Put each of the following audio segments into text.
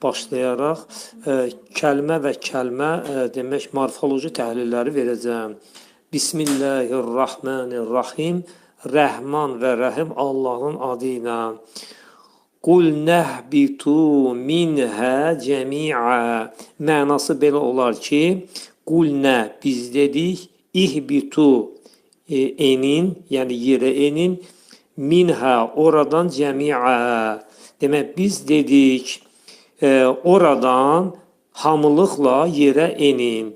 başlayaraq kəlmə və kəlmə demək morfoloji təhlilləri verəcəm. Bismillahirrahmanirrahim. Rəhman və Rəhim Allahın adı ilə. Qul nəhbitu minhə cəmiə. Mənası belə olar ki, qul nə biz dedik, ihbitu enin, yəni yerə enin, minhə oradan cəmiə. Demək biz dedik, oradan hamılıqla yerə enin.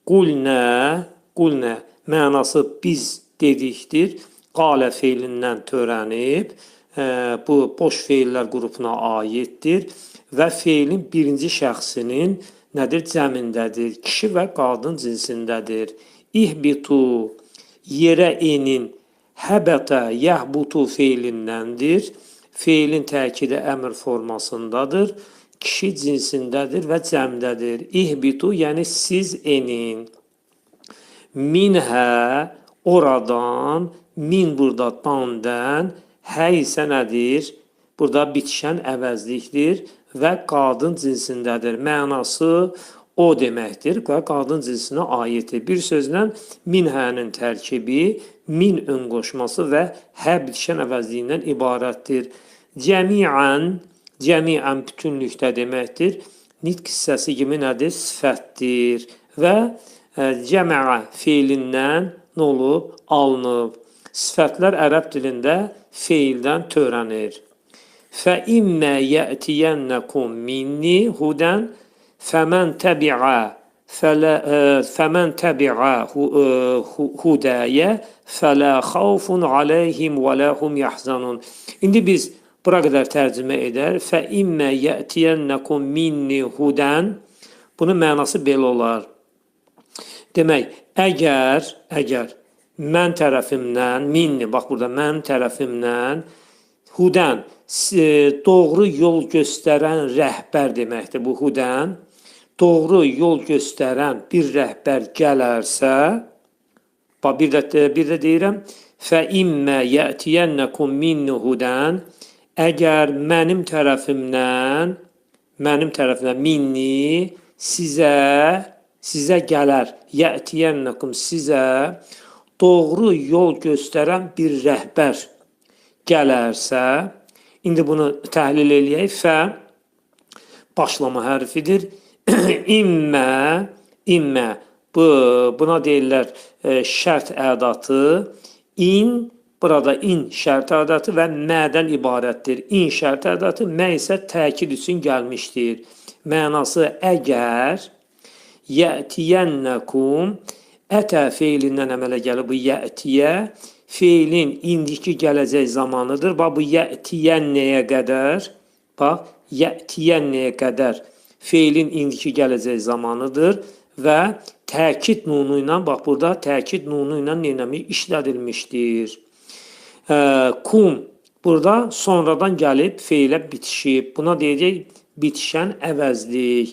Qul nə mənası biz dedikdir. Qalə feilindən törənib, bu boş feillər qrupuna aiddir və feilin birinci şəxsinin nədir? Cəmindədir. Kişi və qadın cinsindədir. İhbitu yerə enin, həbətə yəhbutu feilindəndir. Feilin təkidi əmr formasındadır. Kişi cinsindədir və cəmdədir. İhbitu yəni siz enin. Minhə oradan, min burada dandən, hə isə nədir? Burada bitişən əvəzlikdir və qadın cinsindədir. Mənası o deməkdir və qadın cinsinə aiddir. Bir sözlə minhənin tərkibi, min ön qoşması və hə bitişən əvəzliyindən ibarətdir. Cəmiən bütünlükdə deməkdir. Nitq hissəsi kimi nədir? Sifətdir və cəməə feilindən nə olub? Alınıb. Sifətlər ərəb dilində feildən törənir. Fəimmə yətiyənnəkum minni hudən fəmən təbiə hudəyə fələ xavfun aleyhim və ləhum yəhzanun. İndi biz bura qədər tərcümə edər. Fəimmə yətiyənnəkum minni hudən. Bunun mənası belə olar. Demək, əgər mən tərəfimdən, minni, bax burada mən tərəfimdən, hudən, doğru yol göstərən rəhbər deməkdir bu hudən. Doğru yol göstərən bir rəhbər gələrsə, bax bir də deyirəm, fəimmə yətiyənnəkum minni hudən, əgər mənim tərəfimdən minni sizə gələr, yətiyənnəkum sizə doğru yol göstərən bir rəhbər gələrsə, indi bunu təhlil eləyək. Fə başlama hərfidir. İmmə buna deyirlər şərt ədatı. Burada in şərt ədatı və mədən ibarətdir. İn şərt ədatı, mə isə təkid üçün gəlmişdir. Mənası əgər yətiyənnəkum ətə feilindən əmələ gəlir bu yətiyə. Feilin indiki gələcək zamanıdır. Bax bu yətiyənnəyə qədər. Bax yətiyənnəyə qədər feilin indiki gələcək zamanıdır və təkid nunu ilə, bax burada təkid nunu ilə işlədilmişdir. Kum burada sonradan gəlib feilə bitişib. Buna deyəcək bitişən əvəzlik.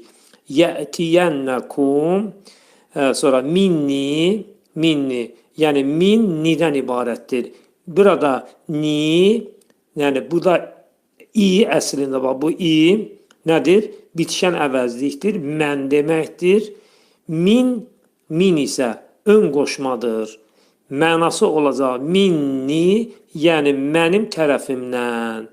Yətiyənnəkum sonra minni, yəni min nidən ibarətdir. Burada ni, yəni burada i əslində bax bu i nədir? Bitişən əvəzlikdir, mən deməkdir. Min isə ön qoşmadır. Mənası olacaq minni, yəni mənim tərəfimdən.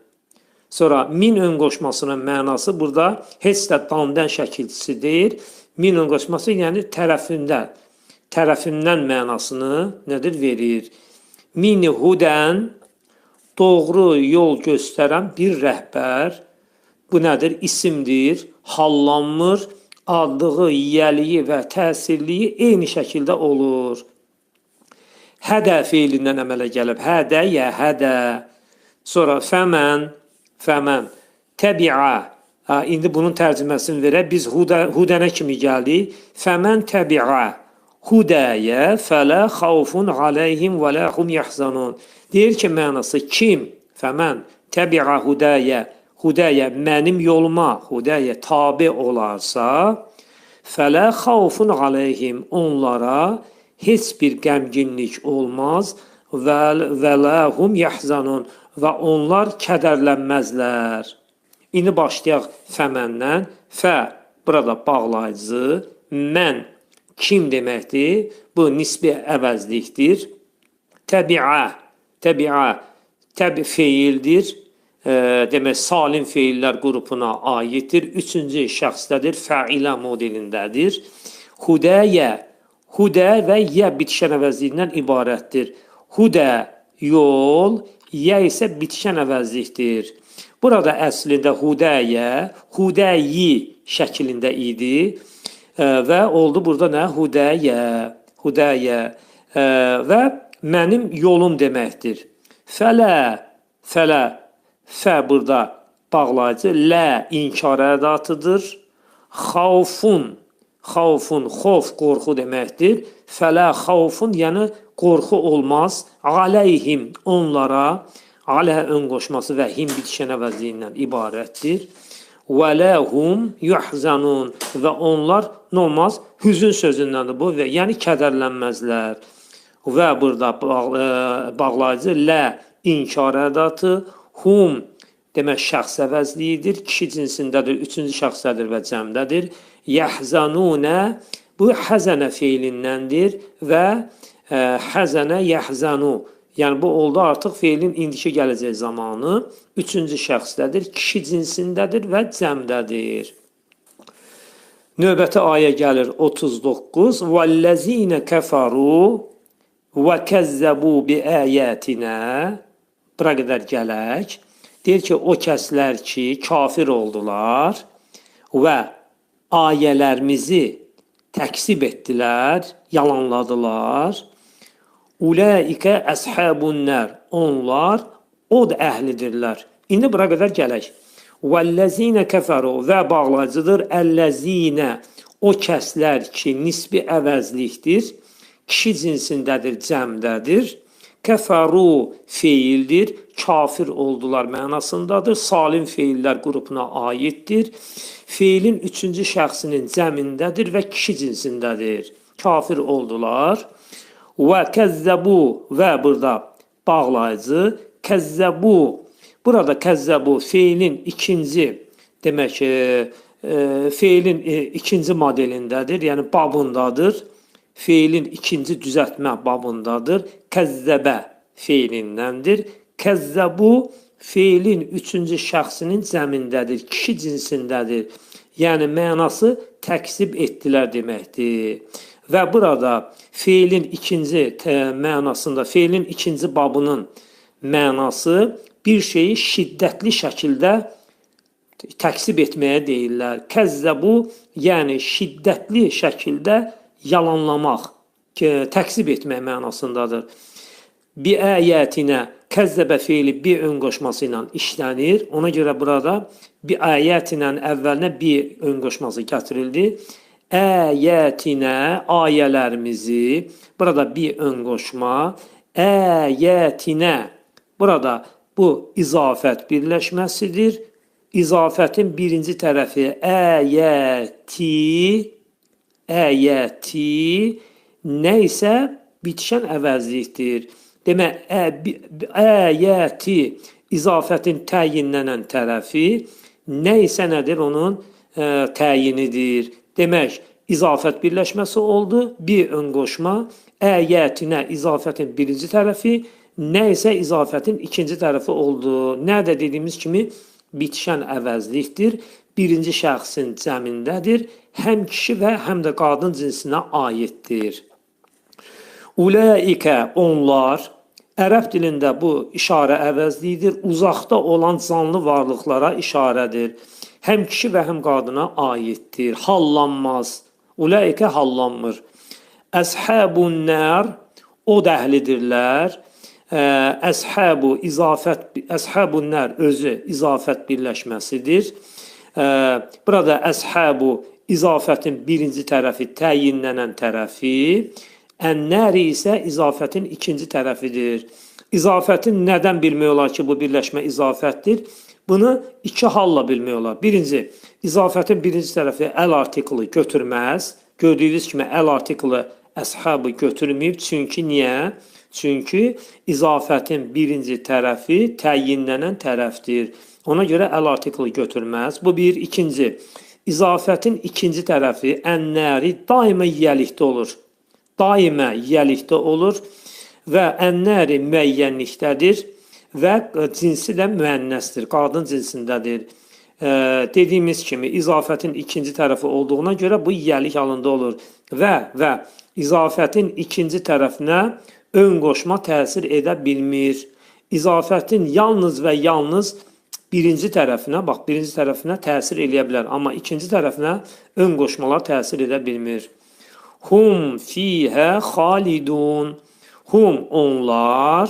Sonra min ön qoşmasının mənası burada heç də dandən şəkilçisi deyil. Min ön qoşması yəni tərəfimdən mənasını nədir verir. Mini hudən doğru yol göstərən bir rəhbər. Bu nədir? İsimdir, hallanmır, adlığı, yiyəliyi və təsirliyi eyni şəkildə olur. Hədə feilindən əmələ gəlib. Hədə, hədə. Sonra fəmən, təbiə. İndi bunun tərcüməsini verək. Biz hudənə kimi gəldik. Fəmən təbiə hudəyə fələ xavfun aleyhim və ləhum yəhzanun. Deyir ki, mənası kim? Fəmən təbiə hudəyə mənim yoluma, hudəyə tabi olarsa, fələ xavfun aleyhim onlara heç bir qəmginlik olmaz və ləhum yəhzanun və onlar kədərlənməzlər. İndi başlayaq fəməndən. Fə burada bağlayıcı, mən kim deməkdir? Bu nisbi əvəzlikdir. Təbi feildir. Demək, salim feillər qrupuna aiddir. Üçüncü şəxsdədir, fəilə modelindədir. Hudəyə, hudə və yə bitişən əvəzliyindən ibarətdir. Hudə, yol, yə isə bitişən əvəzlikdir. Burada əslində hudəyə, hudəyi şəklində idi və oldu burada nə? Hudəyə və mənim yolum deməkdir. Fələ, fə burada bağlayıcı, lə inkar ədatıdır. Xavfun, xof, qorxu deməkdir. Fələ xavfun, yəni qorxu olmaz. Aleyhim, onlara, aləh ön qoşması və him bitişən əvəzliyindən ibarətdir. Və ləhum yuhzanun, və onlar nə olmaz? Hüzün sözündəndir bu, və yəni kədərlənməzlər. Və burada bağlayıcı, lə inkar ədatı, hum demək şəxs əvəzliyidir, kişi cinsindədir, üçüncü şəxsdədir və cəmdədir. Yəhzanunə, bu həzənə feilindəndir və həzənə yəhzanu, yəni bu oldu artıq feilin indiki gələcək zamanı, üçüncü şəxsdədir, kişi cinsindədir və cəmdədir. Növbəti ayə gəlir 39. وَالَّذِينَ كَفَرُوا وَكَذَّبُوا بِآيَاتِنَا. Bura qədər gələk. Deyir ki, o kəslər ki, kafir oldular və ayələrimizi təksib etdilər, yalanladılar. Ulaikə əshabun nər. Onlar od əhlidirlər. İndi bura qədər gələk. Vəllezine kəfəru və bağlayıcıdır. Əlləzinə, o kəslər ki, nisbi əvəzlikdir. Kişi cinsindədir, cəmdədir. Kəfəru feildir. Kafir oldular mənasındadır. Salim feillər qrupuna aiddir. Feilin üçüncü şəxsinin cəmindədir və kişi cinsindədir. Kafir oldular. Və kəzzəbu və burada bağlayıcı. Kəzzəbu, burada kəzzəbu feilin ikinci, demək feilin ikinci modelindədir, yəni babındadır. Feilin ikinci düzəltmə babındadır. Kəzzəbə feilindəndir. Kəzzəbu feilin üçüncü şəxsinin cəmindədir, kişi cinsindədir. Yəni mənası təksib etdilər deməkdir. Və burada feilin ikinci mənasında, feilin ikinci babının mənası bir şeyi şiddətli şəkildə təksib etməyə deyirlər. Kəzzəbu, yəni şiddətli şəkildə yalanlamaq, təksib etmək mənasındadır. Bi ayətinə, kəzzəbə feili bir ön qoşması ilə işlənir. Ona görə burada bi ayətinə əvvəlinə bir ön qoşması gətirildi. Ayətinə, ayələrimizi, burada bir ön qoşma. Ayətinə, burada bu izafət birləşməsidir. İzafətin birinci tərəfi əyəti nə isə bitişən əvəzlikdir. Demək, əyəti izafətin təyinlənən tərəfi nə isə nədir? Onun təyinidir. Demək, izafət birləşməsi oldu, bir ön qoşma, əyətinə izafətin birinci tərəfi, nə isə izafətin ikinci tərəfi oldu. Nə də dediyimiz kimi bitişən əvəzlikdir. Birinci şəxsin cəmindədir. Həm kişi və həm də qadın cinsinə aiddir. Ulaikə, onlar, ərəb dilində bu işarə əvəzliyidir. Uzaqda olan canlı varlıqlara işarədir. Həm kişi və həm qadına aiddir. Hallanmaz. Ulaikə hallanmır. Əshabun nər, od əhlidirlər. Əshabu əshabun nər özü izafət birləşməsidir. Burada əshabu izafətin birinci tərəfi, təyinlənən tərəfi. Ən-nəri isə izafətin ikinci tərəfidir. İzafətin nədən bilmək olar ki, bu birləşmə izafətdir? Bunu iki halla bilmək olar. Birinci, izafətin birinci tərəfi əl artiklı götürməz. Gördüyünüz kimi əl artiklı əshabı götürməyib. Çünki niyə? Çünki izafətin birinci tərəfi təyinlənən tərəfdir. Ona görə əl artiklı götürməz. Bu bir. İkinci, izafətin ikinci tərəfi ən-nəri daima yiyəlikdə olur. Daima yiyəlikdə olur və ən-nəri müəyyənlikdədir və cinsi də müənnəsdir, qadın cinsindədir. Dediyimiz kimi izafətin ikinci tərəfi olduğuna görə bu yiyəlik halında olur və izafətin ikinci tərəfinə ön qoşma təsir edə bilmir. İzafətin yalnız və yalnız birinci tərəfinə təsir edə bilər, amma ikinci tərəfinə ön qoşmalar təsir edə bilmir. Hum fiyhə xalidun. Hum onlar,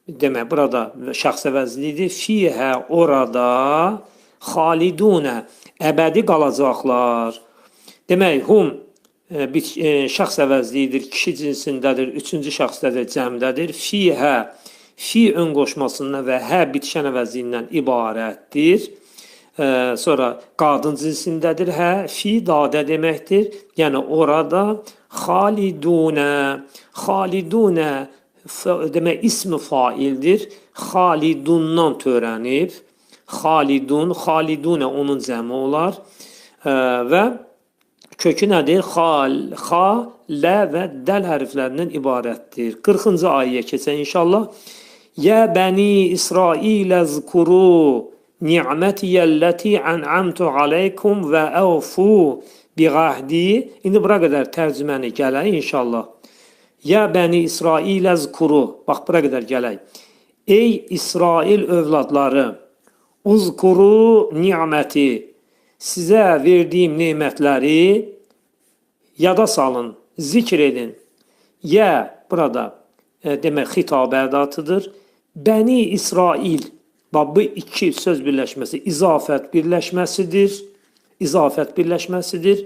demək burada şəxs əvəzlidir. Fiyhə orada, xalidunə əbədi qalacaqlar. Demək hum şəxs əvəzlidir, kişi cinsindədir, üçüncü şəxsdədir, cəmdədir. Fiyhə fi ön qoşmasından və hə bitişən əvəzliyindən ibarətdir. Sonra qadın cinsindədir, hə fi dadə deməkdir. Yəni orada xalidunə, xalidunə demək ismi faildir. Xalidundan törənib. Xalidun, xalidunə onun cəmi olar. Və kökü nədir? Xa, lə və dəl hərflərindən ibarətdir. 40-cı ayəyə keçək inşallah. Yə bəni İsrailə zkuru ni'mətiyəlləti ən'amtu aleykum və əvfu biğəhdi. İndi bura qədər tərcüməni gələk inşallah. Yə bəni İsrailə zkuru. Bax, bura qədər gələk. Ey İsrail övladları, uzkuru ni'məti, sizə verdiyim nemətləri yada salın, zikr edin. Yə burada demək xitab ədatıdır. Bəni İsrail, bu iki söz birləşməsi izafət birləşməsidir. İzafət birləşməsidir.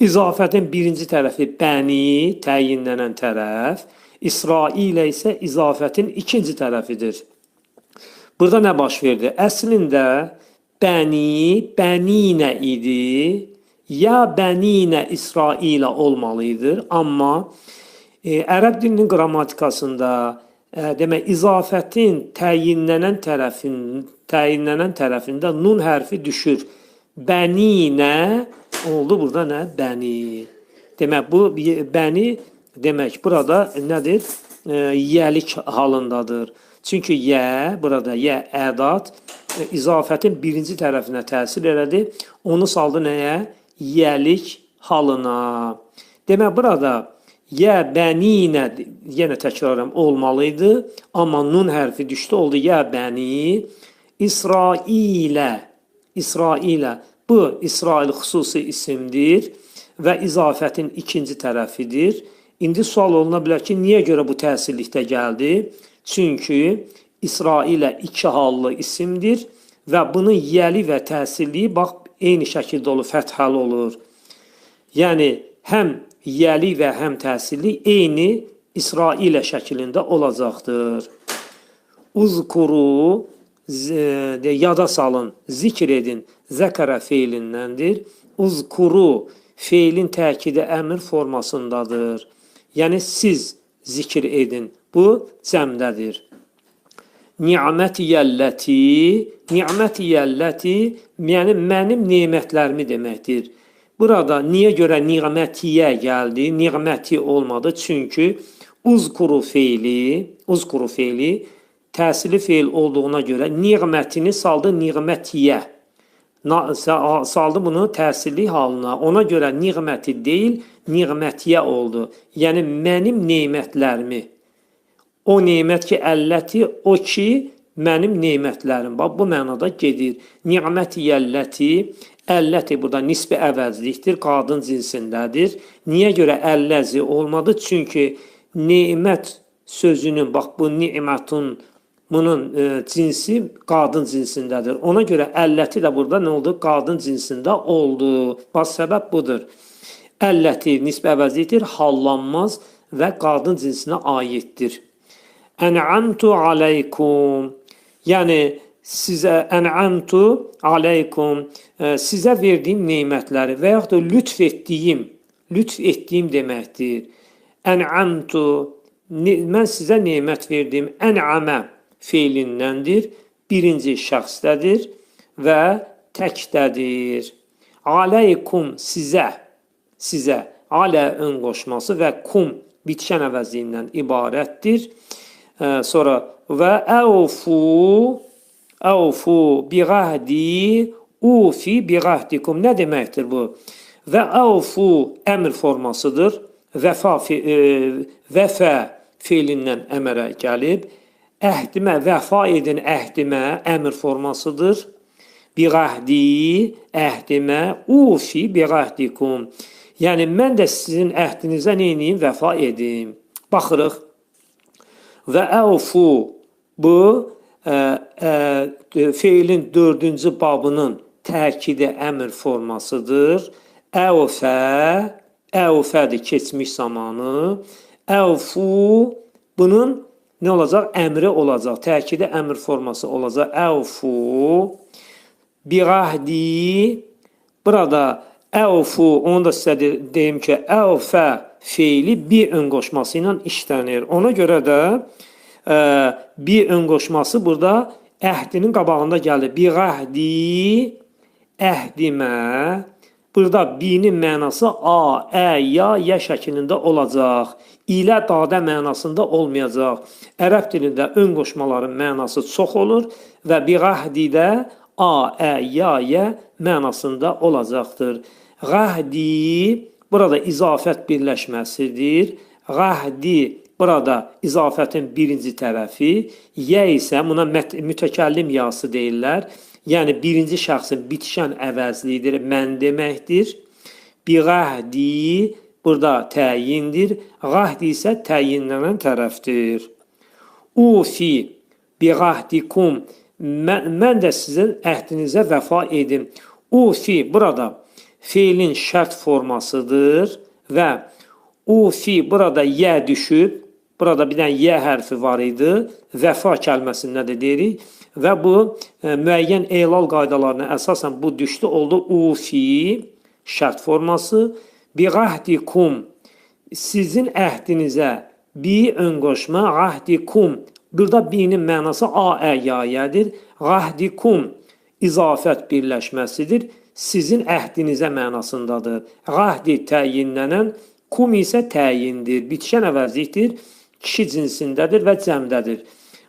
İzafətin birinci tərəfi bəni, təyinlənən tərəf. İsrailə isə izafətin ikinci tərəfidir. Burada nə baş verdi? Əslində bəni, bəninə idi. Ya bəninə İsrailə olmalıdır. Amma ərəb dilinin qrammatikasında demək izafətin təyinlənən tərəfində nun hərfi düşür. Bəninə oldu burada nə? Bəni. Demək bu bəni demək burada nədir? Yiyəlik halındadır. Çünki burada ədat izafətin birinci tərəfinə təsir elədi. Onu saldı nəyə? Yiyəlik halına. Demək burada bəninə yenə təkrarım olmalıydı. Amma nun hərfi düşdü, oldu bəni. İsrailə. İsrailə. Bu İsrail xüsusi isimdir və izafətin ikinci tərəfidir. İndi sual oluna bilər ki, niyə görə bu təsirlikdə gəldi? Çünki İsrailə iki hallı isimdir və bunun yəli və təsirliyi bax eyni şəkildə olur, fəthəli olur. Yəni həm yəli və həm təsirli eyni İsrailə şəklində olacaqdır. Uzkuru yada salın, zikr edin, zəkərə feilindəndir. Uzkuru feilin təkidi əmr formasındadır. Yəni siz zikr edin. Bu cəmdədir. Ni'mətiyəlləti, ni'mətiyəlləti yəni mənim nemətlərimi deməkdir. Burada niyə görə ni'mətiyə gəldi? Ni'məti olmadı. Çünki uzkuru feili təsirli feil olduğuna görə ni'mətini saldı ni'mətiyə. Saldı bunu təsirli halına. Ona görə ni'məti deyil, ni'mətiyə oldu. Yəni mənim nemətlərimi. O nemət ki, əlləti, o ki, mənim nemətlərim. Bax, bu mənada gedir. Ni'mətiyəlləti, əlləti burada nisbi əvəzlikdir, qadın cinsindədir. Niyə görə əlləzi olmadı? Çünki nemət sözünün, bax bu ni'mətun, bunun cinsi qadın cinsindədir. Ona görə əlləti də burada nə oldu? Qadın cinsində oldu. Bax, səbəb budur. Əlləti nisbi əvəzlikdir, hallanmaz və qadın cinsinə aiddir. Ən'amtu aleykum, yəni sizə ən'amtu aleykum, sizə verdiyim nemətləri və yaxud da lütf etdiyim deməkdir. Ən'amtu, mən sizə nemət verdim, ən'amə feilindəndir. birinci şəxsdədir və təkdədir. Aleykum sizə alə ön qoşması və kum bitişən əvəzliyindən ibarətdir. Sonra və əvfu biğəhdi ufi biğəhdikum. Nə deməkdir bu? Və əvfu əmr formasıdır. Vəfə feilindən əmrə gəlib. Əhdimə, vəfa edin əhdimə əmr formasıdır. Biğəhdi, əhdimə, ufi biğəhdikum. Yəni, mən də sizin əhdinizə neyiniyim? Vəfa edim. Baxırıq. Və əvfu, bu feilin 4-cü babının təkidi əmr formasıdır. Əvfədir keçmiş zamanı. Əvfu, bunun nə olacaq? Əmri olacaq. Təkidi əmr forması olacaq. Əvfu, biğəhdi, burada əvfu, onu da sizə deyim ki, əvfə feili bir ön qoşması ilə işlənir. Ona görə də bir ön qoşması burada əhdinin qabağında gəlir. Biğəhdi, əhdimə. Burada binin mənası a, ya şəklində olacaq. İlə dadə mənasında olmayacaq. Ərəb dilində ön qoşmaların mənası çox olur və biğəhdidə a, ya mənasında olacaqdır. Qəhdi, burada izafət birləşməsidir. Qəhdi, burada izafətin birinci tərəfi. Yə isə buna mütəkəllim yası deyirlər. Yəni, birinci şəxsin bitişən əvəzliyidir, mən deməkdir. Biğəhdi, burada təyindir. Qəhdi isə təyinlənən tərəfdir. Ufi, biğəhdikum, mən də sizin əhdinizə vəfa edim. Ufi, burada feilin şərt formasıdır və ufi, burada yə düşüb, burada bir dənə yə hərfi var idi, vəfa kəlməsində də deyirik və bu müəyyən elal qaydalarına əsasən bu düşdü, oldu ufi, şərt forması, biğəhdikum, sizin əhdinizə bi ön qoşma, qəhdikum, burada binin mənası a, yayədir, qəhdikum, izafət birləşməsidir. Sizin əhdinizə mənasındadır. Qəhdi təyinnənən, kum isə təyindir. Bitişən əvəzlikdir. Kişi cinsindədir və cəmdədir.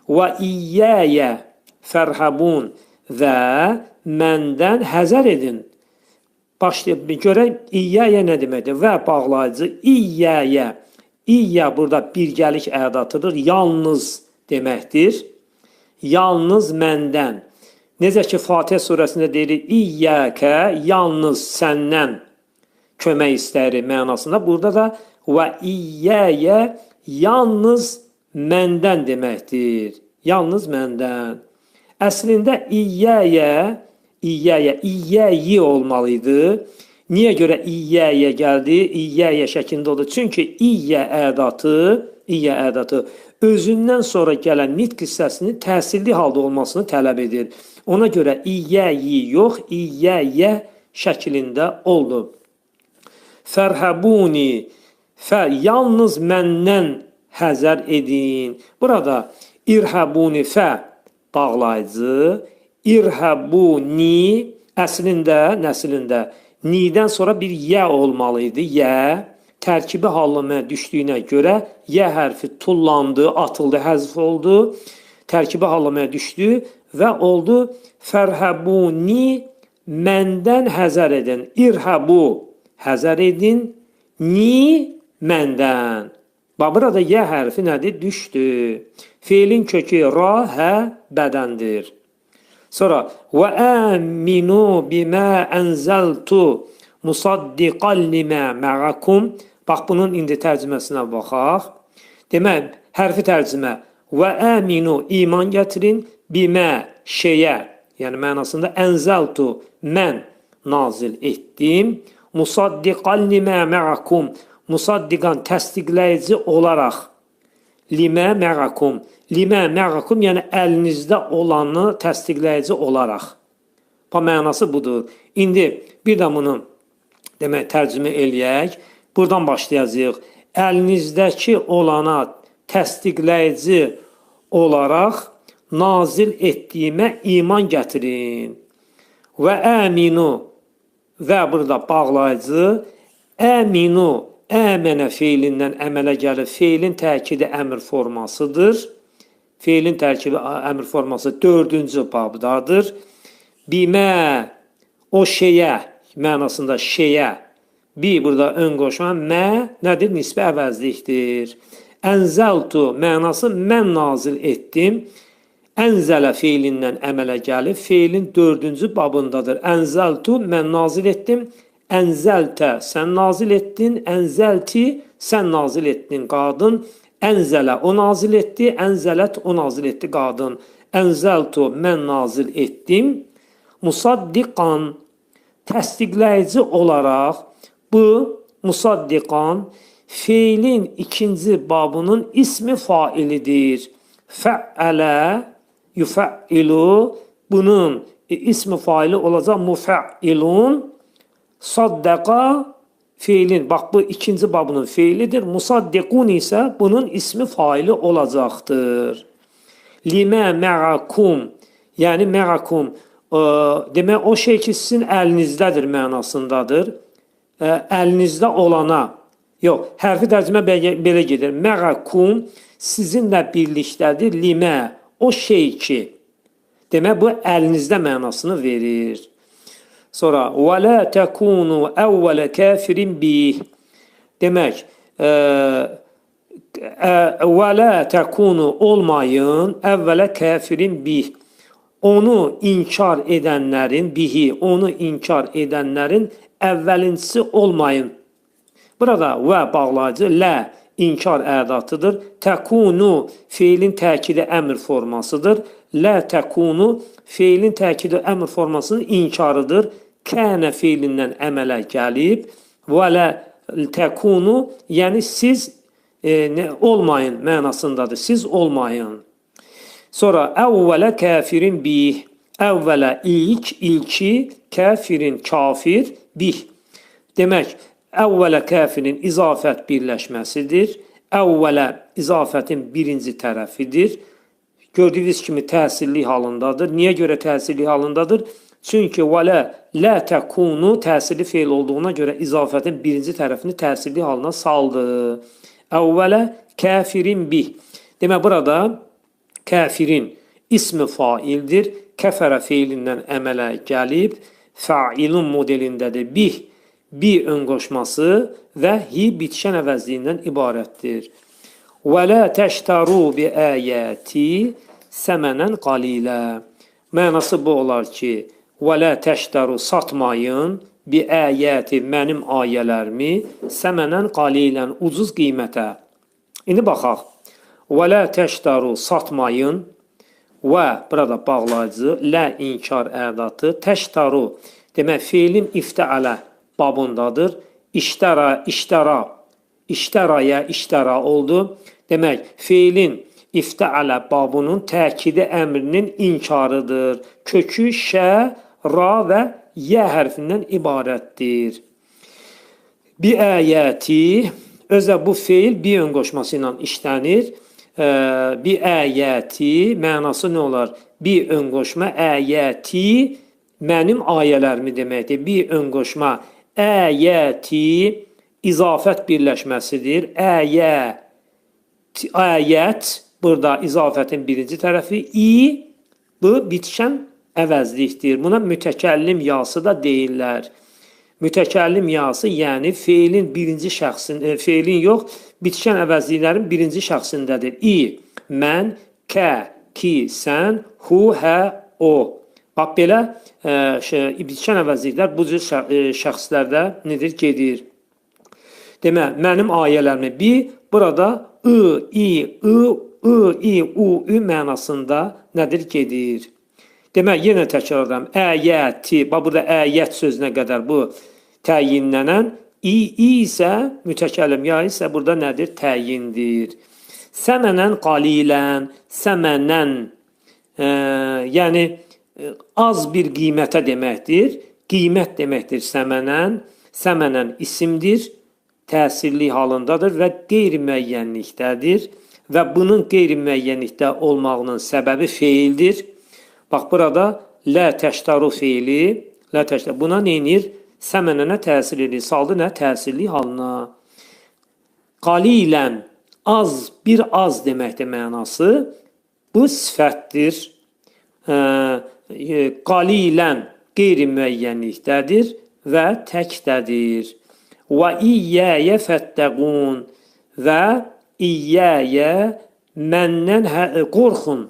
Və iyyəyə fərhəbun və məndən həzər edin. Başlayıb, görək, iyyəyə nə deməkdir? Və bağlayıcı, iyyəyə. İyyə burada birgəlik ədatıdır. Yalnız deməkdir. Yalnız məndən. Necə ki, Fatihə surəsində deyilir, İyyəkə, yalnız səndən kömək istəri mənasında. Burada da və iyyəyə, yalnız məndən deməkdir. Yalnız məndən. Əslində iyyəyi olmalıydı. Niyə görə iyyəyə gəldi? İyyəyə şəklində oldu. Çünki iyyə ədatı özündən sonra gələn nitq hissəsinin təsirli halda olmasını tələb edir. Ona görə iyyəyi yox, iyyəyə şəklində oldu. Fərhəbuni, yalnız məndən həzər edin. Burada irhəbuni fə bağlayıcı, irhəbuni nəslində nidən sonra bir yə olmalıydı. Yə tərkibi hallamaya düşdüyünə görə yə hərfi tullandı, atıldı, həzf oldu. Tərkibi hallamaya düşdü və oldu fərhəbuni, məndən həzər edin. İrhəbu, həzər edin. Ni, məndən. Burada yə hərfi nədir? Düşdü. Feilin kökü ra, hə, bədəndir. Sonra və əminu bimə ənzəltu musaddiqan limə mə'akum. Bax, bunun indi tərcüməsinə baxaq. Demək, hərfi tərcümə. Və əminu, iman gətirin, bimə, şeyə, yəni mənasında ənzəltu, mən nazil etdim. Musaddiqan limə mə'akum, musaddiqan, təsdiqləyici olaraq. Limə mə'akum, limə mə'akum, yəni əlinizdə olanı təsdiqləyici olaraq. Bu mənası budur. İndi bir də bunu demək, tərcümə eləyək. Buradan başlayacağıq. Əlinizdəki olana təsdiqləyici olaraq nazil etdiyimə iman gətirin. Və əminu və burada bağlayıcı əminu, əmənə feilindən əmələ gəlir. Feilin tərkibi əmr formasıdır. Feilin tərkibi əmr forması 4-cü babdadır. Bimə, o şeyə mənasında şeyə. Bir burada ön qoşma, mə nədir? Nisbə əvəzlikdir. Ənzəltu mənası mən nazil etdim. Ənzələ feilindən əmələ gəlib. Feilin 4-cü babındadır. Ənzəltu mən nazil etdim. Ənzəltə sən nazil etdin. Ənzəlti sən nazil etdin qadın. Ənzələ o nazil etdi. Ənzələt o nazil etdi qadın. Ənzəltu mən nazil etdim. Musaddiqan təsdiqləyici olaraq bu musaddiqan feilin ikinci babının ismi failidir. Fə'ələ, yufə'ilu, bunun ismi faili olacaq mufə'ilun. Saddaqa feilin, bax bu ikinci babının feilidir. Musaddiqun isə bunun ismi faili olacaqdır. Limə mə'akum, yəni mə'akum, demək o şey ki sizin əlinizdədir mənasındadır. Əlinizdə olana, yox, hərfi tərcümə belə gedir. Mə'akum sizinlə birlikdədir. Limə, o şey ki. Demək, bu əlinizdə mənasını verir. Sonra, və lə təkunu əvvələ kəfirin bih. Demək, və lə təkunu olmayın, əvvələ kəfirin bih. Onu inkar edənlərin, bihi, onu inkar edənlərin əvvəlincisi olmayın. Burada və bağlayıcı, lə inkar ədatıdır. Təkunu feilin təkidi əmr formasıdır. Lə təkunu feilin təkidi əmr formasının inkarıdır. Kənə feilindən əmələ gəlib. Və lə təkunu, yəni siz olmayın mənasındadır. Siz olmayın. Sonra əvvələ kəfirin bih. Əvvələ ilk, ilki, kəfirin kafir, bih. Demək, əvvələ kəfirin izafət birləşməsidir. Əvvələ izafətin birinci tərəfidir. Gördüyünüz kimi təsirli halındadır. Niyə görə təsirli halındadır? Çünki vələ lə təkunu təsirli feil olduğuna görə izafətin birinci tərəfini təsirli halına saldı. Əvvələ kəfirin bih. Demək, burada kəfirin ismi faildir. Kəfərə feilindən əmələ gəlib. Fəilun modelindədir. Bih, bi ön qoşması və hi bitişən əvəzliyindən ibarətdir. Və lə təştaru bi əyəti səmənən qalilə. Mənası bu olar ki, və lə təştaru satmayın bi əyəti mənim ayələrimi səmənən qalilən ucuz qiymətə. İndi baxaq. Və lə təştaru satmayın və burada bağlayıcı lə inkar ədatı təştaru demək feilin iftəalə babındadır. İştəra, iştəra, iştəraya, iştəra oldu. Demək, feilin iftəalə babının təkidi əmrinin inkarıdır. Kökü şə, ra və yə hərfindən ibarətdir. Bi əyəti, özə bu feil bi ön qoşması ilə işlənir. Bi əyəti mənası nə olar? Bi ön qoşma əyəti mənim ayələrimi deməkdir. Bi ön qoşma əyəti izafət birləşməsidir. Əyət burada izafətin birinci tərəfi. Bu bitişən əvəzlikdir. Buna mütəkəllim yası da deyirlər. Mütəkəllim yası yəni feilin birinci şəxsin, feilin yox, bitişən əvəzliklərin birinci şəxsindədir. Mən, kə, ki, sən, hu, hə, o. Bax belə bitişən əvəzliklər bu cür şəxslərdə nedir? Gedir. Demək, mənim ayələrimi burada u mənasında nədir? Gedir. Demək, yenə təkrar edirəm. Əyəti, bax burada əyət sözünə qədər bu təyinnlənən, isə mütəkəllim ya isə burada nədir? Təyindir. Səmənən qalilən, səmənən, yəni az bir qiymətə deməkdir. Qiymət deməkdir səmənən. Səmənən isimdir, təsirli halındadır və qeyri-müəyyənlikdədir və bunun qeyri-müəyyənlikdə olmağının səbəbi feildir. Bax, burada lə təştaru feili, lə təştaru, buna neynir? Səmənənə təsir edir, saldı nə? Təsirli halına. Qalilən, az, bir az deməkdir mənası. Bu sifətdir. Qalilən qeyri-müəyyənlikdədir və təkdədir. Və iyyəyə fəttəqun və iyyəyə məndən qorxun.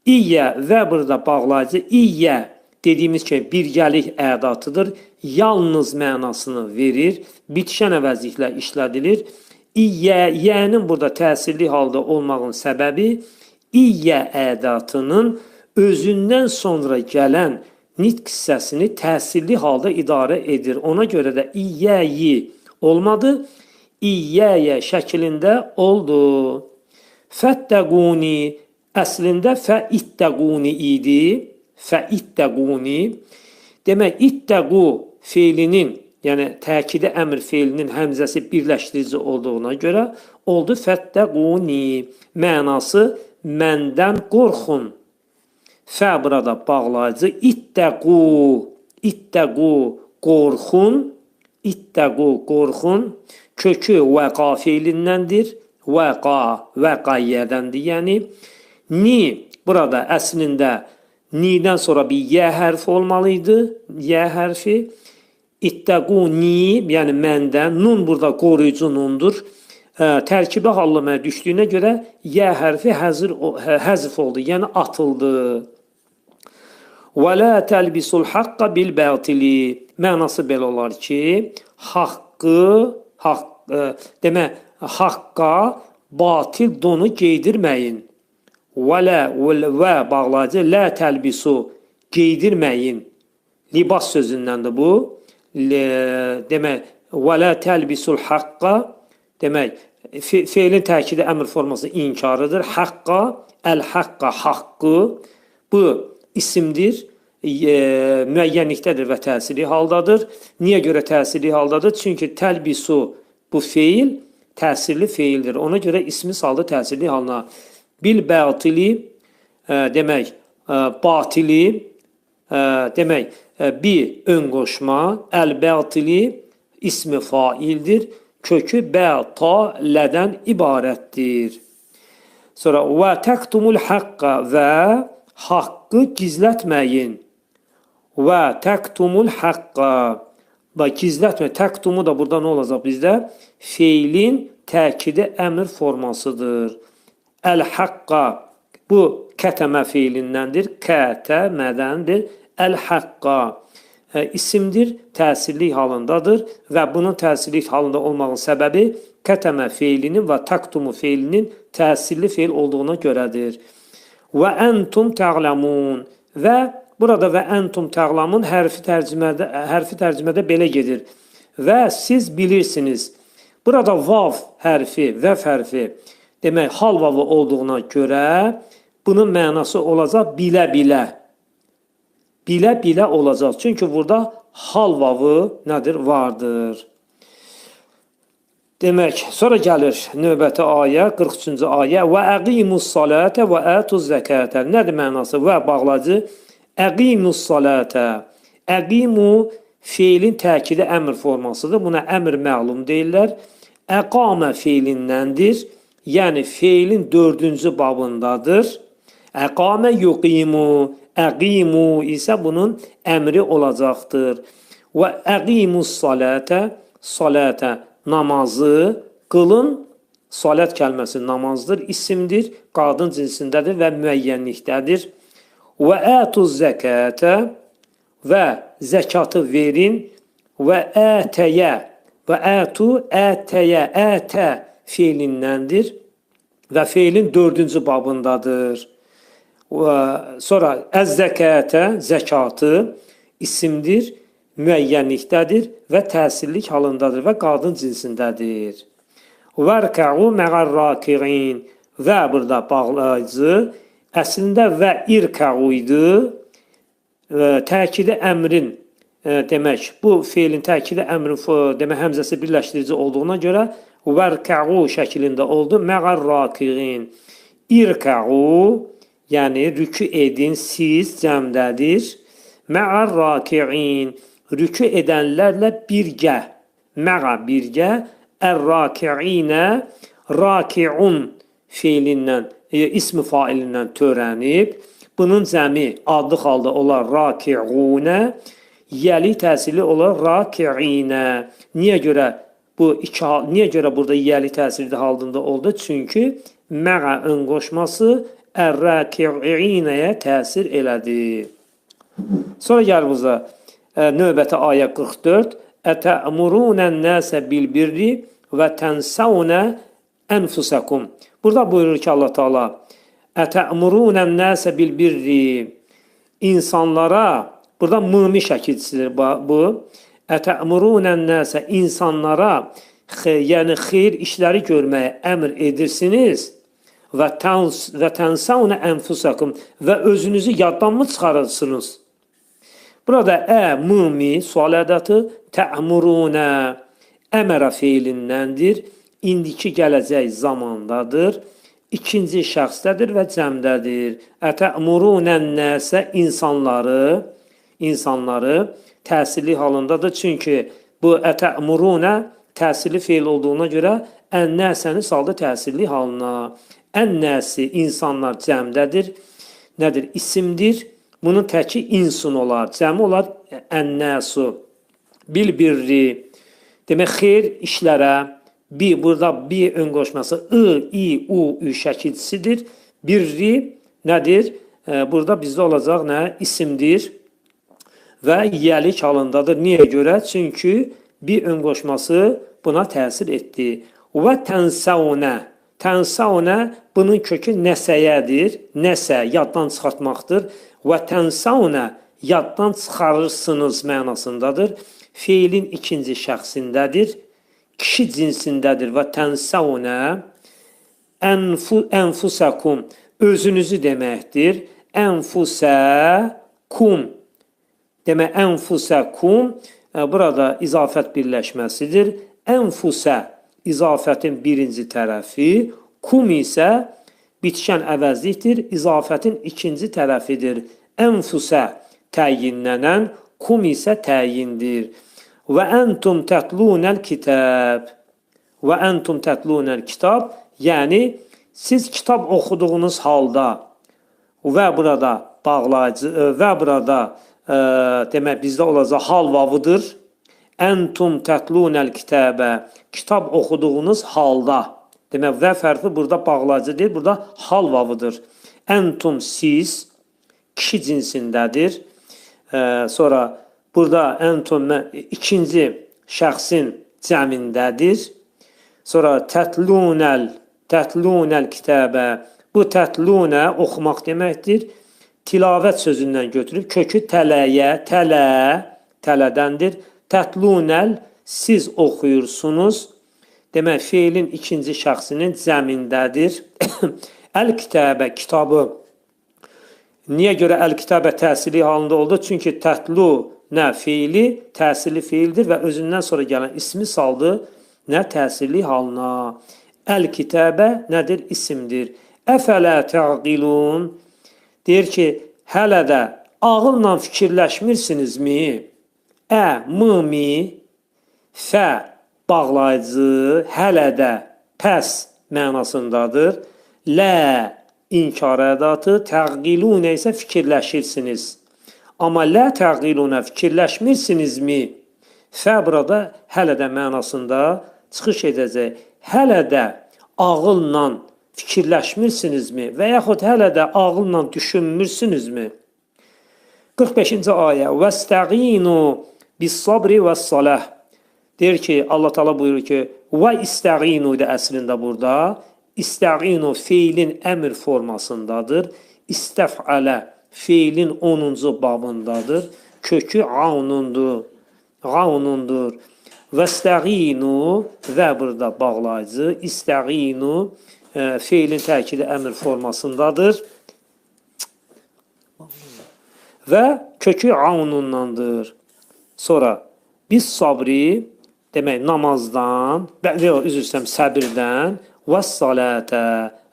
İyyə və burada bağlayıcı iyyə dediyimiz kimi birgəlik ədatıdır. Yalnız mənasını verir. Bitişən əvəzliklə işlədilir. İyyənin burada təsirli halda olmağın səbəbi iyyə ədatının özündən sonra gələn nitq hissəsini təsirli halda idarə edir. Ona görə də iyyəyi olmadı, iyyəyə şəklində oldu. Fəttəquni əslində fəittəquni idi. Fəittəquni. Demək, ittəqu feilinin, yəni təkidi əmr feilinin həmzəsi birləşdirici olduğuna görə oldu fəttəquni. Mənası məndən qorxun. Fə burada bağlayıcı. İttəqu, ittəqu, qorxun. İttəqu, qorxun. Kökü vəqa feilindəndir. Vəqa, vəqayyədəndir. Yəni, ni burada əslində ni'dən sonra bir yə hərfi olmalıydı. Yə hərfi. İttəqu ni, yəni məndən. Nun burada qoruyucu nundur. Tərkibə hallamaya düşdüyünə görə yə hərfi həzf oldu, yəni atıldı. Və la təlbisul haqqa bil bətili. Mənası belə olar ki, haqqa batil donu geydirməyin. Və bağlayıcı lə təlbisu geydirməyin. Libas sözündəndir bu. Demək, və la təlbisul haqqa demək, feilin təkidi əmr forması inkarıdır. Haqqa, əl-haqqa, haqqı. Bu isimdir, müəyyənlikdədir və təsirli haldadır. Niyə görə təsirli haldadır? Çünki təlbisu bu feil təsirli feildir. Ona görə ismi saldı təsirli halına. Bil bətili demək, batili demək, bir ön qoşma, əl-bətili ismi faildir. Kökü bəta lədən ibarətdir. Sonra və təktumul haqqa və haqqı gizlətməyin. Və təktumul haqqa və gizlətməyin. Təktumu da burada nə olacaq bizdə? Feilin təkidi əmr formasıdır. Əl-haqqa bu kətəmə feilindəndir. Kətəmədəndir. Əl-haqqa isimdir, təsirlik halındadır və bunun təsirlik halında olmağın səbəbi kətəmə feilinin və taktumu feilinin təsirli feil olduğuna görədir. Və əntum tə'lamun və burada və əntum tə'lamun hərfi tərcümədə belə gedir. Və siz bilirsiniz. Burada vav hərfi, vəf hərfi demək hal vavı olduğuna görə bunun mənası olacaq bilə-bilə. Bilə-bilə olacaq. Çünki burada hal vavı nədir? Vardır. Demək, sonra gəlir növbəti ayə, 43-cü ayə. Və əqimus salətə və ətuz zəkətə. Nədir mənası? Və bağlacı. Əqimus salətə. Əqimu feilin təkidi əmr formasıdır. Buna əmr məlum deyirlər. Əqamə feilindəndir. Yəni, feilin 4-cü babındadır. Əqamə yuqimu. Əqimu isə bunun əmri olacaqdır. Və əqimus salətə, salətə namazı qılın. Salət kəlməsi namazdır, isimdir, qadın cinsindədir və müəyyənlikdədir. Və ətuz zəkətə və zəkatı verin. Və ətəyə və ətu ətəyə, ətə feilindəndir və feilin 4-cü babındadır. Sonra əz-zəkətə, zəkatı isimdir, müəyyənlikdədir və təsirlik halındadır və qadın cinsindədir. Vərkəu məğərrakirin və burada bağlayıcı əslində və irkəu idi. Təkidi əmrin demək, bu feilin təkidi əmrin demək həmzəsi birləşdirici olduğuna görə vərkəu şəklində oldu. Məğər rakiğin. İrkəu, yəni rükü edin, siz cəmdədir. Mə'ar raki'in, rükü edənlərlə birgə. Mə'a birgə, ər-raki'inə, raki'un feilindən, ismi failindən törənib. Bunun cəmi adlı halda olar raki'unə, yəli təsirli olar raki'inə. Niyə görə burada yəli təsirli halında oldu? Çünki mə'a ön qoşması ər-raki'inəyə təsir elədi. Sonra gəlir buza növbəti ayə 44. Ətə'murunən nəsə bil-birri və tənsəunə ənfusakum. Burada buyurur ki Allah Teala Ətə'murunən nəsə bil-birri, insanlara, burada mımi şəkilçisidir bu. Ətə'murunən nəsə, insanlara, yəni xeyir işləri görməyə əmr edirsiniz. Və tənsəunə ənfusakum, və özünüzü yaddan mı çıxarırsınız? Burada mımi sual ədatı, tə'murunə əmərə feilindəndir. İndiki gələcək zamandadır. İkinci şəxsdədir və cəmdədir. Ətə'murunən nəsə, insanları təsirli halındadır. Çünki bu ətə'murunə təsirli feil olduğuna görə ən-nəsəni saldı təsirli halına. Ən-nəsi insanlar cəmdədir. Nədir? İsimdir. Bunun təki insun olar. Cəmi olar ən-nəsu. Bil-birri. Demək, xeyr işlərə. Burada bir ön qoşması i, u şəkilçisidir. Birri nədir? Burada bizdə olacaq nə? İsimdir. Və yəlik halındadır. Niyə görə? Çünki bir ön qoşması buna təsir etdi. Və tənsəunə. Tənsəunə bunun kökü nəsəyədir. Nəsə, yaddan çıxartmaqdır. Və tənsəunə, yaddan çıxarırsınız mənasındadır. Feilin ikinci şəxsindədir. Kişi cinsindədir. Və tənsəunə ənfusakum, özünüzü deməkdir. Ənfusakum. Demək, ənfusakum burada izafət birləşməsidir. Ənfusə, izafətin birinci tərəfi, kum isə bitişən əvəzlikdir, izafətin ikinci tərəfidir. Ənfusə təyinlənən, kum isə təyindir. Və əntum tətlunəl kitab. Və əntum tətlunəl kitab, yəni siz kitab oxuduğunuz halda və burada bağlayıcı və burada demək bizdə olacaq hal vavıdır. Əntum tətlunəl kitabə, kitab oxuduğunuz halda. Demək, və fərqi burada bağlayıcı deyil, burada hal vavıdır. Əntum siz, kişi cinsindədir. Sonra burada əntum ikinci şəxsin cəmindədir. Sonra tətlunəl kitabə, bu tətlunə oxumaq deməkdir. Tilavət sözündən götürüb, kökü tələyə, tələdəndir. Tətlunəl, siz oxuyursunuz. Demək, feilin ikinci şəxsinin cəmindədir. Əl-kitəbə, kitabı. Niyə görə əl-kitəbə təsirli halında oldu? Çünki tətlu nə feili, təsirli feildir və özündən sonra gələn ismi saldı nə təsirli halına. Əl-kitəbə nədir? İsimdir. Əfələ təqilun. Deyir ki, hələ də ağılla fikirləşmirsinizmi? Mımi, fə bağlayıcı, hələ də pəs mənasındadır. Lə inkar ədatı, təqilunə isə fikirləşirsiniz. Amma lə təqilunə fikirləşmirsinizmi? Fə burada hələ də mənasında çıxış edəcək. Hələ də ağılla fikirləşmirsinizmi? Və yaxud hələ də ağılla düşünmürsünüzmü? 45-ci ayə. Vəstəqinu bis-sabri və-salah. Deyir ki, Allah Teala buyurur ki, və istəqinu də əslində burada. İstəqinu feilin əmr formasındadır. İstəfələ feilin 10-cu babındadır. Kökü qaunundur. Vəstəqinu və burada bağlayıcı. İstəqinu feilin təkidi əmr formasındadır. Və kökü qaunundandır. Sonra biz sabri demək namazdan, üzr istəyirəm, səbirdən və salətə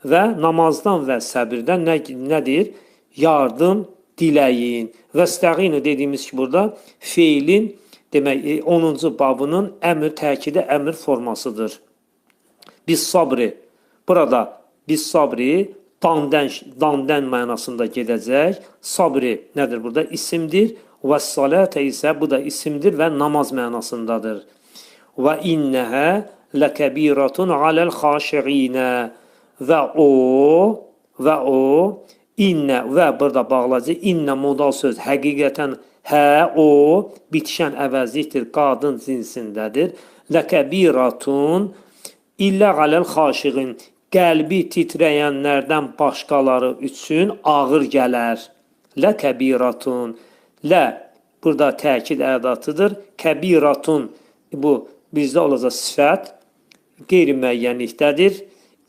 və namazdan və səbirdən nədir? Yardım diləyin. Və stəğinu dediyimiz ki, burada feilin demək 10-cu babının əmr təkidi əmr formasıdır. Biz sabri. Burada biz sabri dandən mənasında gedəcək. Sabri nədir burada? İsimdir. Və salətə isə bu da isimdir və namaz mənasındadır. Və innəhə ləkəbiratun aləl xaşiğinə və o innə və burada bağlacı innə modal söz həqiqətən o bitişən əvəzlikdir, qadın cinsindədir. Ləkəbiratun illə aləl xaşiğin qəlbi titrəyənlərdən başqaları üçün ağır gələr. Ləkəbiratun lə burada təkid ədatıdır. Kəbiratun bu bizdə olacaq sifət qeyri-müəyyənlikdədir.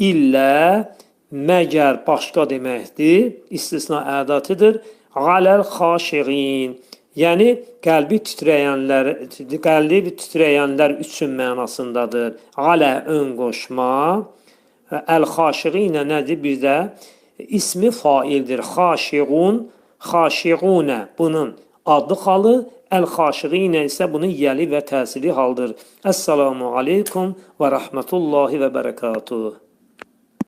İllə məgər başqa deməkdir. İstisna ədatıdır. Aləl xaşiğin yəni qəlbi titrəyənlər üçün mənasındadır. Alə ön qoşma. Əl-xaşiğinə nədir? Bizdə ismi faildir. Xaşiğun, xaşiğunə bunun adı xalı, əl-xaşiğinə isə bunun yəli və təsiri haldır. Əssalamu aleykum və rəhmətullahi və bərəkatuhu.